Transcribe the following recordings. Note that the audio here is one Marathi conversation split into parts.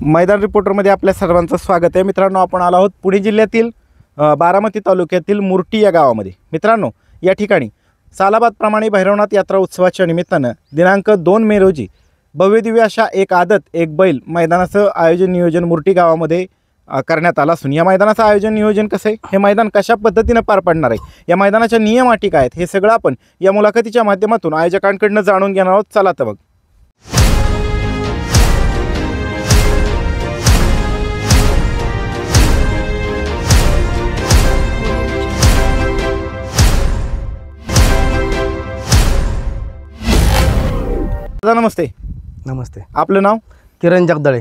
मैदान रिपोर्टरमध्ये आपल्या सर्वांचं स्वागत आहे। मित्रांनो, आपण आलो आहोत पुणे जिल्ह्यातील बारामती तालुक्यातील मुर्टी या गावामध्ये। मित्रांनो, या ठिकाणी सालाबादप्रमाणे भैरवनाथ यात्रा उत्सवाच्या निमित्तानं दिनांक 2 मे रोजी भव्यदिव्य अशा एक आदत एक बैल मैदानाचं आयोजन नियोजन मुर्टी गावामध्ये करण्यात आलं असून या मैदानाचं आयोजन नियोजन कसं आहे, हे मैदान कशा पद्धतीनं पार पडणार आहे, या मैदानाच्या नियम अटी काय आहेत, हे सगळं आपण या मुलाखतीच्या माध्यमातून आयोजकांकडून जाणून घेणार आहोत। चला तर मग। दादा नमस्ते। नमस्ते। आपलं नाव? किरण जगदाळे।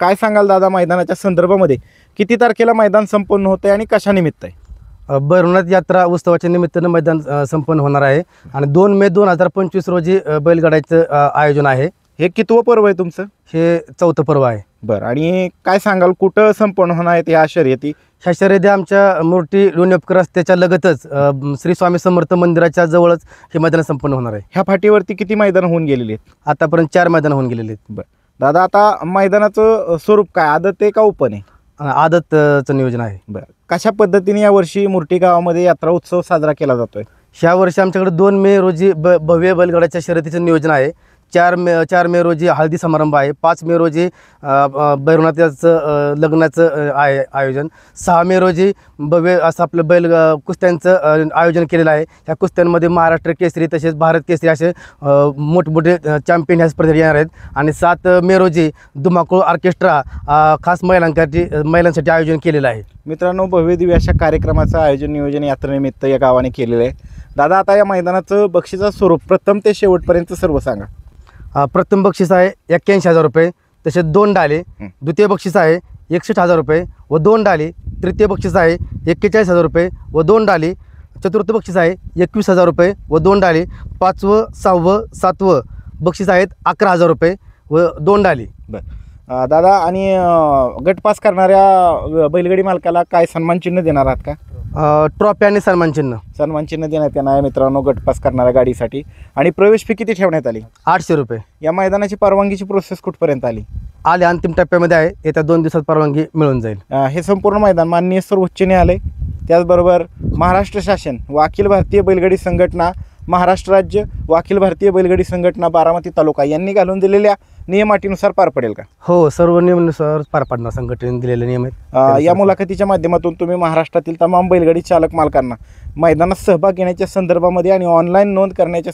काय सांगाल दादा, मैदानाच्या संदर्भामध्ये किती तारखेला मैदान संपन्न होते आणि कशा निमित्त आहे? भैरवनाथ यात्रा उत्सवाच्या निमित्तानं मैदान संपन्न होणार आहे आणि 2 मे 2025 रोजी बैलगाड्याचं आयोजन आहे। हे कितवं पर्व आहे तुमचं? हे 4थं पर्व आहे। बरं, आणि काय सांगाल कुठं संपन्न होणार आहेत ह्या शर्यती? ह्या शर्यती आमच्या मुर्टी लोणीउपकर रस्त्याच्या लगतच श्री स्वामी समर्थ मंदिराच्या जवळच हे मैदान संपन्न होणार आहे। ह्या फाटीवरती किती मैदान होऊन गेलेली आहेत? आतापर्यंत 4 मैदान होऊन गेलेले आहेत। बरं दादा, आता मैदानाचं स्वरूप काय, आदत आहे का ओपन आहे? आदतचं नियोजन आहे। बरं, कशा पद्धतीने यावर्षी मुर्टी गावामध्ये यात्रा उत्सव साजरा केला जातोय? ह्या वर्षी आमच्याकडे 2 मे रोजी भव्य बैलगाड्याच्या शर्यतीचं नियोजन आहे। 4 मे रोजी हळदी समारंभ आहे। 5 मे रोजी भैरवनाथाचं लग्नाचं आहे आयोजन। 6 मे रोजी भव्य असं आपलं बैल कुस्त्यांचं आयोजन केलेलं आहे। ह्या कुस्त्यांमध्ये महाराष्ट्र केसरी तसेच भारत केसरी असे मोठमोठे चॅम्पियन ह्या स्पर्धेत येणार आहेत। आणि 7 मे रोजी धुमाकूळ ऑर्केस्ट्रा खास महिलांसाठी आयोजन केलेलं आहे। मित्रांनो, भव्यदिव्य अशा कार्यक्रमाचं आयोजन नियोजन यात्रेनिमित्त या गावाने केलेलं आहे। दादा, आता या मैदानाचं बक्षिसाचं स्वरूप प्रथम ते शेवटपर्यंत सर्व सांगा। प्रथम बक्षीस आहे 81,000 रुपये, तसेच 2 डाले। द्वितीय बक्षीस आहे 61,000 रुपये व 2 डाले। तृतीय बक्षीस आहे 41,000 रुपये व 2 डाले। चतुर्थ बक्षीस आहे 21,000 रुपये व 2 डाले। 5वं 6वं 7वं बक्षीस आहेत 11,000 रुपये व 2 डाले। बरं दादा, आणि गटपास करणाऱ्या बैलगाडी मालकाला काय सन्मान चिन्ह देणार आहात का? ट्रॉफी आणि सन्मान चिन्ह देण्यात येणार आहे मित्रांनो गटपास करणाऱ्या गाडीसाठी। आणि प्रवेश फी किती ठेवण्यात आली? 800 रुपये। या मैदानाची परवानगीची प्रोसेस कुठपर्यंत आली? अंतिम टप्प्यामध्ये आहे। येत्या 2 दिवसात परवानगी मिळून जाईल। हे संपूर्ण मैदान माननीय सर्वोच्च न्यायालय, त्याचबरोबर महाराष्ट्र शासन व अखिल भारतीय बैलगाडी संघटना महाराष्ट्र राज्य व अखिल भारतीय बैलगाडी संघटना बारामती तालुका यांनी घालून दिलेल्या नियम अटीनुसार पार पडेल का? हो, सर्व नियमानुसार पार पाडणार। संघटनेने दिलेले नियम आहेत। या मुलाखतीच्या माध्यमातून तुम्ही महाराष्ट्रातील तमाम बैलगाडी चालक मालकांना मैदानात सहभाग घेण्याच्या संदर्भामध्ये आणि ऑनलाईन नोंद करण्याच्या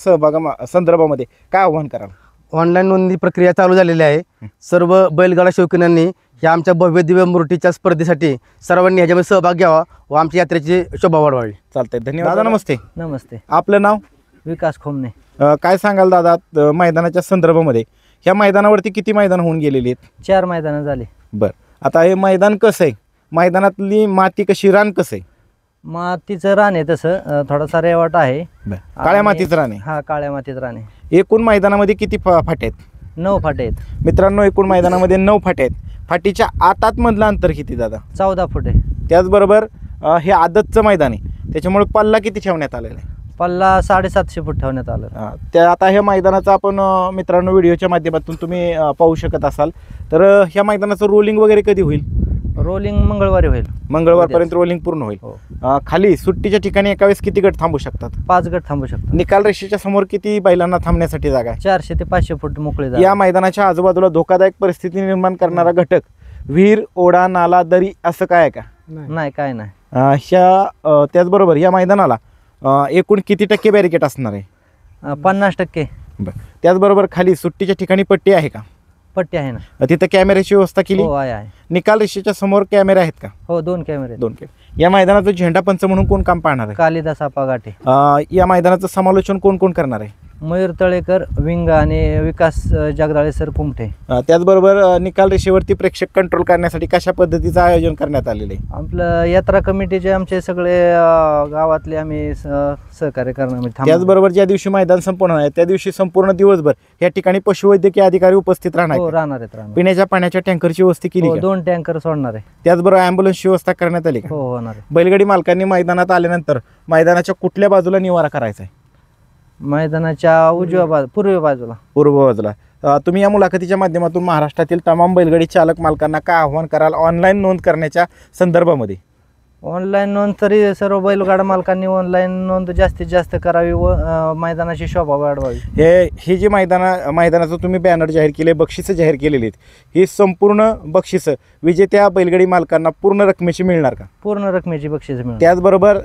संदर्भामध्ये काय आव्हान कराल? ऑनलाईन नोंदणी प्रक्रिया चालू झालेली आहे। सर्व बैलगाडा शौकीनांनी या आमच्या भव्य दिव्य मूर्तीच्या स्पर्धेसाठी सर्वांनी ह्याच्यामध्ये सहभाग घ्यावा व आमच्या यात्रेची शोभा वाढवावी। चालतंय, धन्यवाद दादा। नमस्ते। नमस्ते। आपलं नाव? विकास खोमने। काय सांगाल दादा, मैदानाच्या संदर्भामध्ये ह्या मैदानावरती किती मैदान होऊन गेलेली आहेत? 4 मैदानं झाली। बरं, आता हे मैदान कसं आहे, मैदानातली माती कशी, रान कसं आहे? मातीचं रान आहे, तसं थोडासा रेवाट आहे। काळ्या मातीचं रान आहे? हा, काळ्या मातीचं रान आहे। एकूण मैदानामध्ये किती फाटे आहेत? 9 फाटे आहेत मित्रांनो। एकूण मैदानामध्ये 9 फाटे आहेत। फाटीच्या आतमधलं अंतर किती दादा? 14 फूट आहे। त्याचबरोबर हे आदतचं मैदान आहे, त्याच्यामुळे पल्ला किती ठेवण्यात आलेला आहे? पल्ला 750 फूट ठेवण्यात आलं। त्या आता ह्या मैदानाचं आपण मित्रांनो व्हिडिओच्या माध्यमातून तुम्ही पाहू शकत असाल। तर ह्या मैदानाचं रोलिंग वगैरे कधी होईल? रोलिंग मंगळवारी होईल। मंगळवारपर्यंत रोलिंग पूर्ण होईल। खाली सुट्टीच्या ठिकाणी एका वेळेस किती गट थांबू शकतात? 5 गट थांबू शकतात। निकाल रेषेच्या समोर किती बैलांना थांबण्यासाठी जागा आहे? 400 ते 500 फूट मोकळी जागा। या मैदानाच्या आजूबाजूला धोकादायक परिस्थिती निर्माण करणारा घटक विहीर, ओढा, नाला, दरी असं काय आहे का? नाही, काय नाही। त्याचबरोबर या मैदानाला एकूण किती टक्के बॅरिकेड असणार आहे? 50%। बरं, त्याचबरोबर खाली सुट्टीच्या ठिकाणी पट्टी आहे का? पट्टी आहे ना। तिथं कॅमेऱ्याची व्यवस्था केली? हो, आहे। निकाल रेषेच्या समोर कॅमेरे आहेत का? हो, 2 कॅमेरे। 2 कॅमेरे। या मैदानाचं झेंडा पंच म्हणून कोण काम पाहणार आहे? कालिदास आपागाटे। या मैदानाचं समालोचन कोण कोण करणार आहे? मयूर तळेकर विंग आणि विकास जगदाळे सर कुमठे। त्याचबरोबर निकाल रेषेवरती प्रेक्षक कंट्रोल करण्यासाठी कशा पद्धतीचं आयोजन करण्यात आलेलं आहे? आपलं यात्रा कमिटीचे आमचे सगळे गावातले आम्ही सहकार्य करणार। त्याचबरोबर ज्या दिवशी मैदान संपूर्ण आहे त्या दिवशी संपूर्ण दिवसभर या ठिकाणी पशुवैद्यकीय अधिकारी उपस्थित राहणार आहेत। पिण्याच्या पाण्याच्या टँकरची व्यवस्था केली? 2 टँकर सोडणार आहे। त्याचबरोबर ॲम्ब्युलन्सची व्यवस्था करण्यात आली? हो, होणार आहे। बैलगाडी मालकांनी मैदानात आल्यानंतर मैदानाच्या कुठल्या बाजूला निवारा करायचा आहे? मैदानाच्या उजव्या पूर्व बाजूला। पूर्व बाजूला। तुम्ही या मुलाखतीच्या माध्यमातून महाराष्ट्रातील तमाम बैलगाडी चालक मालकांना काय आव्हान कराल ऑनलाईन नोंद करण्याच्या संदर्भामध्ये? ऑनलाईन नोंद तरी सर्व बैलगाडा मालकांनी ऑनलाईन नोंद जास्तीत जास्त करावी व मैदानाची शोभा वाढवावी. ही जी मैदानाचं तुम्ही बॅनर जाहीर केले, बक्षिसं जाहीर केलेली आहेत, ही संपूर्ण बक्षिसं विजेत्या बैलगाडी मालकांना पूर्ण रकमेची मिळणार का? पूर्ण रकमेची बक्षीस मिळणार. त्याचबरोबर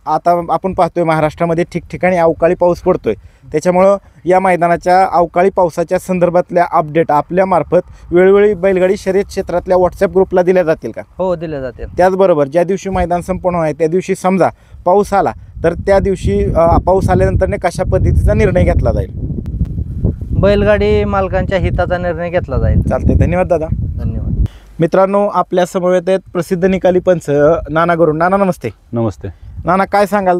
आता आपण पाहतोय महाराष्ट्रामध्ये ठिकठिकाणी अवकाळी पाऊस पडतोय, त्याच्यामुळं या मैदानाच्या अवकाळी पावसाच्या संदर्भातल्या अपडेट आपल्या मार्फत वेळोवेळी बैलगाडी शर्यत क्षेत्रातल्या व्हॉट्सअप ग्रुपला दिल्या जातील का? हो, दिल्या जातील. त्याचबरोबर ज्या दिवशी मैदान संपन्न आहे त्या दिवशी समजा पाऊस आला तर त्या दिवशी पाऊस आल्यानंतर कशा पद्धतीचा निर्णय घेतला जाईल? बैलगाडी मालकांच्या हिताचा निर्णय घेतला जाईल. चालते, धन्यवाद दादा. धन्यवाद. मित्रांनो, आपल्या समवेत आहेत प्रसिद्ध निकाली पंच नाना गरुड. नाना नमस्ते. नमस्ते. नाना, काय सांगाल?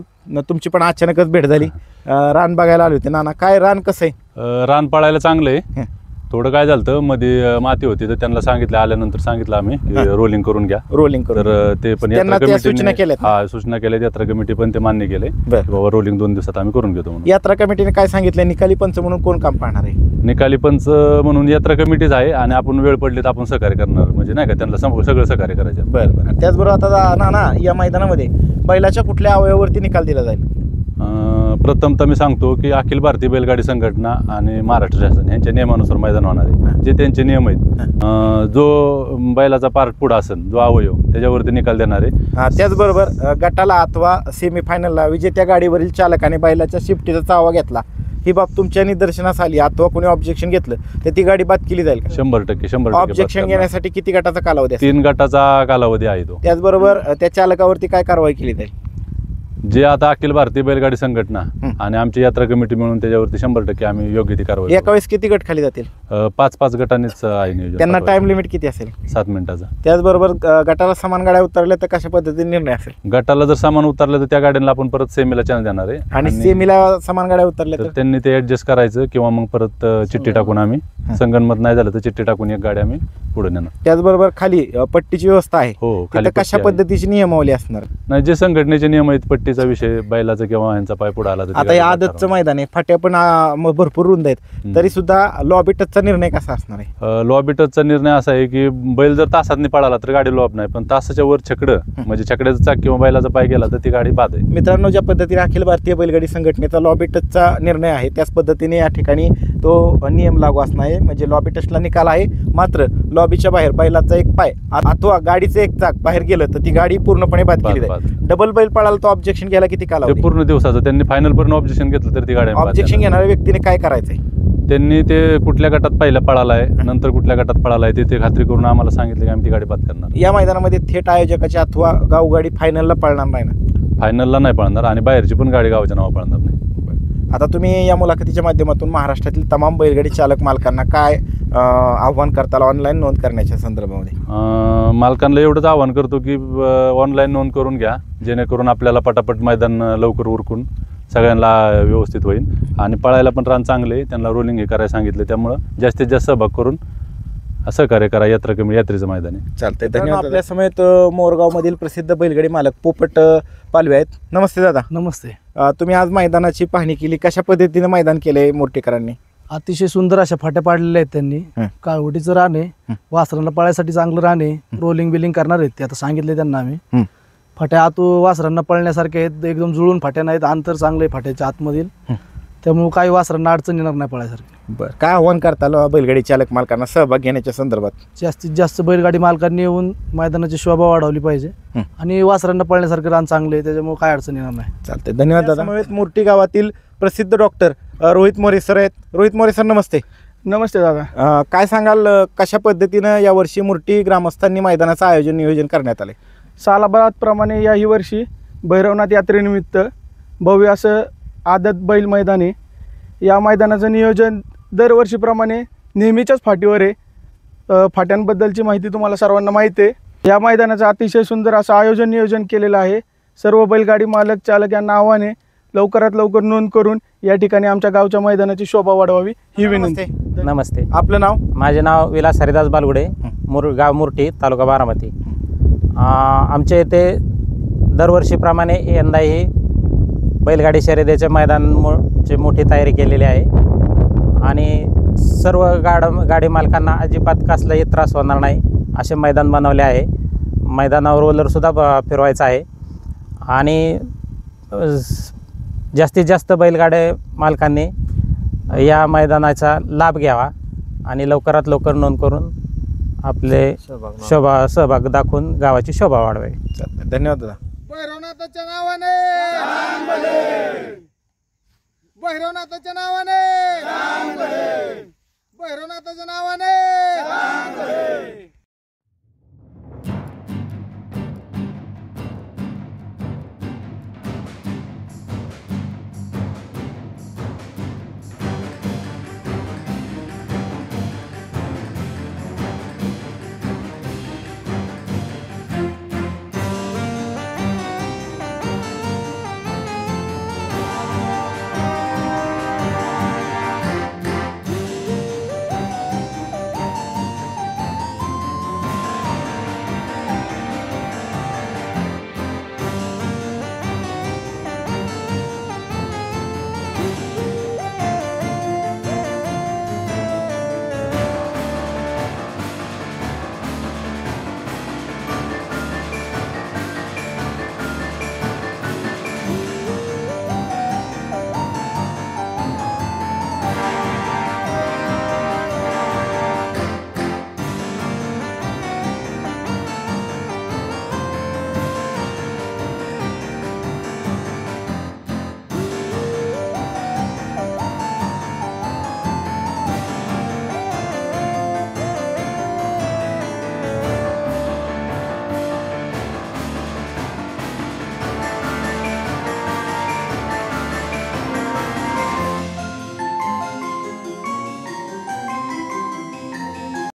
तुमची पण अचानकच भेट झाली, रान बघायला आले होते. नाना, काय रान कसं आहे? रान पाळायला चांगलं आहे. थोडं काय झालं मध्ये माती होती तर त्यांना सांगितलं, आल्यानंतर सांगितलं आम्ही की रोलिंग करून घ्या. रोलिंग करून तर ते पण त्यांना त्या सूचना केल्यात? हा, सूचना केल्या. यात्रा कमिटी पण ते मान्य केले, बरं. बाबा रोलिंग 2 दिवसात आम्ही करून घेतो म्हणून. यात्रा कमिटीने काय सांगितलं? निकाली पंच म्हणून कोण काम पाहणार आहे? निकाली पंच म्हणून यात्रा कमिटीच आहे आणि आपण वेळ पडली तर आपण सहकार्य करणार, म्हणजे नाही का, त्यांना सगळं सहकार्य करायचं. बरं बरं. त्याचबरोबर आता नाना, या मैदानामध्ये बैलाच्या कुठल्या अवयवावरती निकाल दिला जाईल? प्रथम तर मी सांगतो की अखिल भारतीय बैलगाडी संघटना आणि महाराष्ट्र शासन यांच्या नियमानुसार मैदान होणार आहे. जे त्यांचे नियम आहेत, जो बैलाचा पार्ट पुढं असेल, जो अवयव, त्याच्यावरती निकाल देणार आहे. त्याचबरोबर गटाला अथवा सेमीफायनलला विजेत्या गाडीवरील चालकाने बैलाच्या शिफ्टीचा चावा घेतला, ही बाब तुमच्या निदर्शनास आली अथवा कोणी ऑब्जेक्शन घेतलं तर ती गाडी बाद केली जाईल का? 100% ऑब्जेक्शन घेण्यासाठी किती गटाचा कालावधी असेल? 3 गटाचा कालावधी आहे तो. त्याचबरोबर त्या चालकावरती काय कारवाई केली जाईल? जे आता अखिल भारतीय बैलगाडी संघटना आणि आमची यात्रा कमिटी मिळून त्याच्यावरती 100% आम्ही योग्य ती कारवाई एका वेळेस किती गट खाली जातील? 5-5 गटांनीच आहे नियोजन. त्यांना टाइम लिमिट किती असेल? 7 मिनिटाचा. त्याचबरोबर गटाला समान गाड्या उतरल्या तर कशा पद्धतीने निर्णय असेल? गटाला जर सामान उतरलं तर त्या गाड्यांना आपण परत सेमीला चान्स देणार आहे. आणि सेमीला समान गाड्या उतरल्या तर तर त्यांनी ते ऍडजस्ट करायचं किंवा मग परत चिठ्ठी टाकून आम्ही संगनमत नाही झालं तर चिठ्ठी टाकून एक गाडी आम्ही पुढे नेणार. त्याचबरोबर खाली पट्टीची व्यवस्था आहे, हो, खाली कशा पद्धतीची नियमावली असणार? नाही, जे संघटनेचे नियम आहेत, पट्टीचा विषय, बैलाचा किंवा यांचा पाय पुढे आला तर आता या आदतचं मैदान आहे, फाट्या पण भरपूर रुंद आहेत, तरी सुद्धा लॉबी टचचा निर्णय कसा असणार आहे? लॉबी टचचा निर्णय असा आहे की बैल जर तासातनी पळाला तर गाडी लॉब नाही, पण तासाच्या वर छकडं म्हणजे छकड्याचा चाक किंवा बैलाचा पाय गेला तर ती गाडी बाद आहे. मित्रांनो, ज्या पद्धतीने अखिल भारतीय बैलगाडी संघटनेचा लॉबी टचचा निर्णय आहे त्याच पद्धतीने या ठिकाणी तो नियम लागू असणार आहे. म्हणजे लॉबी टचला निकाल आहे, मात्र लॉबीच्या बाहेर बैलाचा एक पाय अथवा गाडीचं एक चाक बाहेर गेलं तर ती गाडी पूर्णपणे बाद केली जाईल. डबल बैल पळाला तो ऑब्जेक्शन घ्यायला किती कालावधी? पूर्ण दिवसाचं. त्यांनी फायनल पर्यंत ऑब्जेक्शन घेतलं तर ती गाडी ऑब्जेक्शन घेणाऱ्या व्यक्तीने काय करायचंय? त्यांनी ते कुठल्या गटात पहिला पळाला आहे, नंतर कुठल्या गटात पळाला आहे ते खात्री करून आम्हाला सांगितलं की आम्ही ती गाडी बाद करणार. या मैदानामध्ये थेट आयोजकाची अथवा गावगाडी फायनलला पळणार नाही ना? फायनलला नाही पळणार आणि बाहेरची पण गाडी गावाच्या नावा पळणार नाही. आता तुम्ही या मुलाखतीच्या माध्यमातून महाराष्ट्रातील तमाम बैलगाडी चालक मालकांना काय आव्हान करताल ऑनलाईन नोंद करण्याच्या संदर्भामध्ये? मालकांना एवढंच आवाहन करतो की ऑनलाईन नोंद करून घ्या, जेणेकरून आपल्याला पटापट मैदान लवकर उरकून सगळ्यांना व्यवस्थित होईल. आणि पळायला पण रान चांगले, त्यांना रोलिंग हे करायला सांगितलं, त्यामुळं जास्तीत जास्त सहभाग करून सहकार्य करा. यात्रेचं मैदान आहे. चालतंय, धन्यवाद. आपल्या समेत मोरगावमधील प्रसिद्ध बैलगाडी मालक पोपट पालवे आहेत. नमस्ते दादा. नमस्ते. तुम्ही आज मैदानाची पाहणी केली, कशा पद्धतीने मैदान केलंय मोठेकरांनी? अतिशय सुंदर अशा फाट्या पाडलेल्या आहेत त्यांनी. काळवटीचं रान आहे, वासरांना पळायसाठी चांगलं रान आहे. रोलिंग बिलिंग करणार आहेत ते, आता सांगितले त्यांना आम्ही. फाट्या आत वासरांना पळण्यासारख्या आहेत, एकदम जुळून फाट्या नाहीत, अंतर चांगलं आहे फाट्याच्या आतमधील, त्यामुळे काही वासरांना अडचण येणार नाही पळायसारखी. बरं, काय आव्हान करताल बैलगाडी चालक मालकांना सहभाग घेण्याच्या संदर्भात? जास्तीत जास्त बैलगाडी मालकांनी येऊन मैदानाची शोभा वाढवली पाहिजे आणि वासरांना पळण्यासारखं रान चांगलं आहे, त्याच्यामुळे काय अडचण येणार नाही. चालते, धन्यवाद दादा. मूर्ती गावातील प्रसिद्ध डॉक्टर रोहित मोरे सर आहेत. रोहित मोरे सर, नमस्ते. नमस्ते दादा. काय सांगाल, कशा पद्धतीनं यावर्षी मूर्ती ग्रामस्थांनी मैदानाचं आयोजन नियोजन करण्यात आले? सालाबादप्रमाणे याही वर्षी भैरवनाथ यात्रेनिमित्त भव्य असं आदत बैल मैदान आहे. या मैदानाचं नियोजन दरवर्षीप्रमाणे नेहमीच्याच फाटीवर आहे. फाट्यांबद्दलची माहिती तुम्हाला सर्वांना माहिती आहे. या मैदानाचं अतिशय सुंदर असं आयोजन नियोजन केलेलं आहे. सर्व बैलगाडी मालक चालक यांना आव्हान आहे, लवकरात लवकर नोंद करून या ठिकाणी आमच्या गावच्या मैदानाची शोभा वाढवावी ही विनंती. नमस्ते. आपलं नाव? माझे नाव विलास हरिदास बालगुडे, गाव मुर्टी, तालुका बारामती. आमच्या इथे दरवर्षीप्रमाणे यंदाही बैलगाडी शर्यतीचे मैदानची मोठी तयारी केलेली आहे आणि सर्व गाडी मालकांना अजिबात कसलाही त्रास होणार नाही असे मैदान बनवले आहे. मैदानावर रोलरसुद्धा फिरवायचा आहे आणि जास्तीत जास्त बैलगाड्या मालकांनी या मैदानाचा लाभ घ्यावा आणि लवकरात लवकर नोंद करून आपले सहभाग दाखवून गावाची शोभा वाढवावी. चालतंय. धन्यवाद दादा. भैरवनाथाच्या नावाने भैरवनाथाच्या नावाने भैरवनाथाच्या नावाने